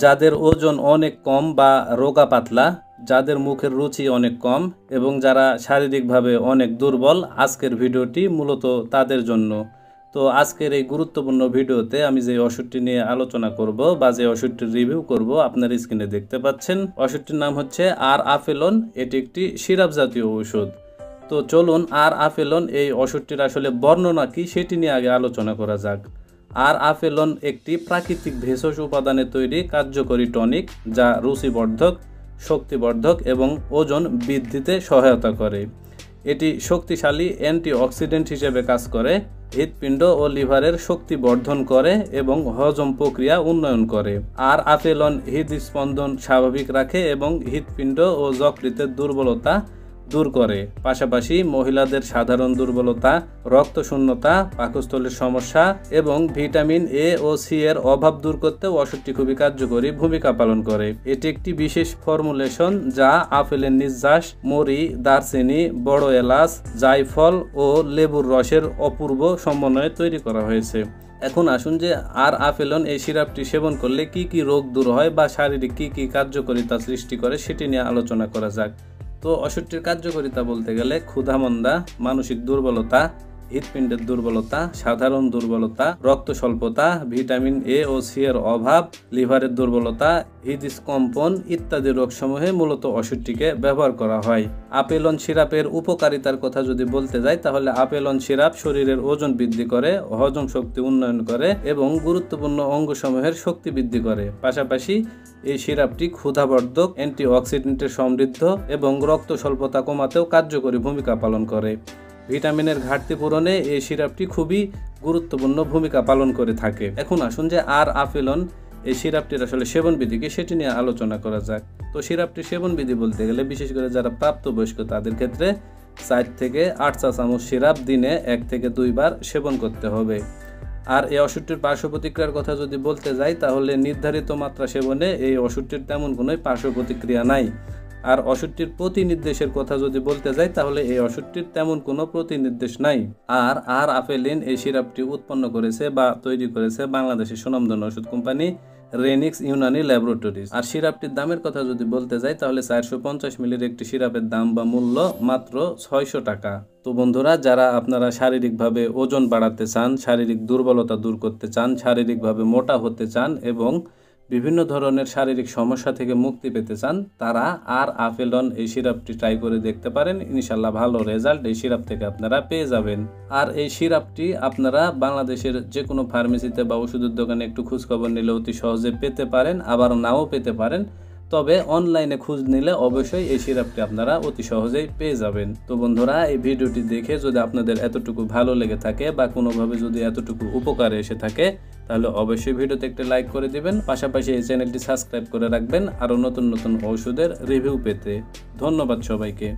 যাদের ওজন অনেক কম বা রোগা পাতলা, যাদের মুখের রুচি অনেক কম এবং যারা শারীরিকভাবে অনেক দুর্বল, আজকের ভিডিওটি মূলত তাদের জন্য। তো আজকের এই গুরুত্বপূর্ণ ভিডিওতে আমি যে ওষুধটি নিয়ে আলোচনা করব বা যে ওষুধটির রিভিউ করব আপনার স্ক্রিনে দেখতে পাচ্ছেন। ওষুধটির নাম হচ্ছে আর আফেলন। এটি একটি সিরাপ জাতীয় ওষুধ। তো চলুন আর আফেলন এই ওষুধটির আসলে বর্ণনা কি সেটি নিয়ে আগে আলোচনা করা যাক। আর আফেলন একটি প্রাকৃতিক ভেষজ উপাদানে তৈরি কার্যকরী টনিক, যা রুচিবর্ধক, শক্তিবর্ধক এবং ওজন বৃদ্ধিতে সহায়তা করে। এটি শক্তিশালী অ্যান্টিঅক্সিডেন্ট হিসেবে কাজ করে, হৃৎপিণ্ড ও লিভারের শক্তি বর্ধন করে এবং হজম প্রক্রিয়া উন্নয়ন করে। আর আফেলন হৃদস্পন্দন স্বাভাবিক রাখে এবং হৃৎপিণ্ড ও যকৃতের দুর্বলতা দূর করে। পাশাপাশি মহিলাদের সাধারণ দুর্বলতা, রক্তশূন্যতা, পাকস্থলীর সমস্যা এবং ভিটামিন এ ও সি এর অভাব দূর করতে ওষুধটি খুবই কার্যকরী ভূমিকা পালন করে। এটি একটি বিশেষ ফর্মুলেশন যা আপেলের নির্যাস, মরি, দারচিনি, বড় এলাচ, জায়ফল ও লেবুর রসের অপূর্ব সমন্বয়ে তৈরি করা হয়েছে। এখন আসুন যে আর আফেলন এই সিরাপটি সেবন করলে কি কি রোগ দূর হয় বা শারীরিক কি কি কার্যকারিতা সৃষ্টি করে সেটি নিয়ে আলোচনা করা যাক। তো ওষুধটির কার্যকারিতা বলতে গেলে ক্ষুধামন্দা, মানসিক দুর্বলতা, হৃৎপিণ্ডের দুর্বলতা, সাধারণ দুর্বলতা, রক্ত স্বল্পতা, ভিটামিন এ ও সি এর অভাব, লিভারের দুর্বলতা, হৃদস্কম্পন ইত্যাদি রোগসমূহে মূলত ওষুধটিকে ব্যবহার করা হয়। আপেলন সিরাপের উপকারিতার কথা যদি বলতে যাই তাহলে আপেলন সিরাপ শরীরের ওজন বৃদ্ধি করে, হজম শক্তি উন্নয়ন করে এবং গুরুত্বপূর্ণ অঙ্গসমূহের শক্তি বৃদ্ধি করে। পাশাপাশি এই সিরাপটি ক্ষুধাবর্ধক, অ্যান্টিঅক্সিডেন্টে সমৃদ্ধ এবং রক্ত স্বল্পতা কমাতেও কার্যকরী ভূমিকা পালন করে। ভিটামিনের ঘাটতি পূরণে এই সিরাপটি খুবই গুরুত্বপূর্ণ ভূমিকা পালন করে থাকে। এখন আসুন যে আর আফেলন এই সিরাপটির আসলে সেবনবিধি কি সেটি নিয়ে আলোচনা করা যাক। তো সিরাপটির সেবনবিধি বলতে গেলে বিশেষ করে যারা প্রাপ্তবয়স্ক তাদের ক্ষেত্রে 4 থেকে 8 চা চামচ সিরাপ দিনে 1 থেকে 2 বার সেবন করতে হবে। আর এই ওষুধটির পার্শ্ব প্রতিক্রিয়ার কথা যদি বলতে যাই তাহলে নির্ধারিত মাত্রা সেবনে এই ওষুধটির তেমন কোনো পার্শ্ব প্রতিক্রিয়া নাই। আর ওষুধটির প্রতিনির্দেশের কথা যদি বলতে যাই তাহলে এই ওষুধটির তেমন কোনো প্রতিনির্দেশ নাই। আর আফেলিন এই সিরাপটি উৎপন্ন করেছে বা তৈরি করেছে বাংলাদেশের সুনামধন্য ওষুধ কোম্পানি রেনিক্স ইউনানি ল্যাবরেটরিজ। আর সিরাপটির দামের কথা যদি বলতে যাই তাহলে 450 মিলির একটি সিরাপের দাম বা মূল্য মাত্র 600 টাকা। তো বন্ধুরা, যারা আপনারা শারীরিকভাবে ওজন বাড়াতে চান, শারীরিক দুর্বলতা দূর করতে চান, শারীরিকভাবে মোটা হতে চান এবং বিভিন্ন ধরনের শারীরিক সমস্যা থেকে মুক্তি পেতে চান, তারা আর আফেলন এই সিরাপটি ট্রাই করে দেখতে পারেন। ইনশাল্লাহ ভালো রেজাল্ট এই সিরাপ থেকে আপনারা পেয়ে যাবেন। আর এই সিরাপটি আপনারা বাংলাদেশের যে কোনো ফার্মেসিতে বা ওষুধের দোকানে একটু খোঁজখবর নিলে অতি সহজে পেতে পারেন, আবার নাও পেতে পারেন। তবে অনলাইনে খোঁজ নিলে অবশ্যই এই সিরাপটি আপনারা অতি সহজেই পেয়ে যাবেন। তো বন্ধুরা, এই ভিডিওটি দেখে যদি আপনাদের এতটুকু ভালো লেগে থাকে বা কোনোভাবে যদি এতটুকু উপকারে এসে থাকে তাহলে অবশ্যই ভিডিওতে একটি লাইক করে দিবেন। পাশাপাশি এই চ্যানেলটি সাবস্ক্রাইব করে রাখবেন আরও নতুন নতুন ওষুধের রিভিউ পেতে। ধন্যবাদ সবাইকে।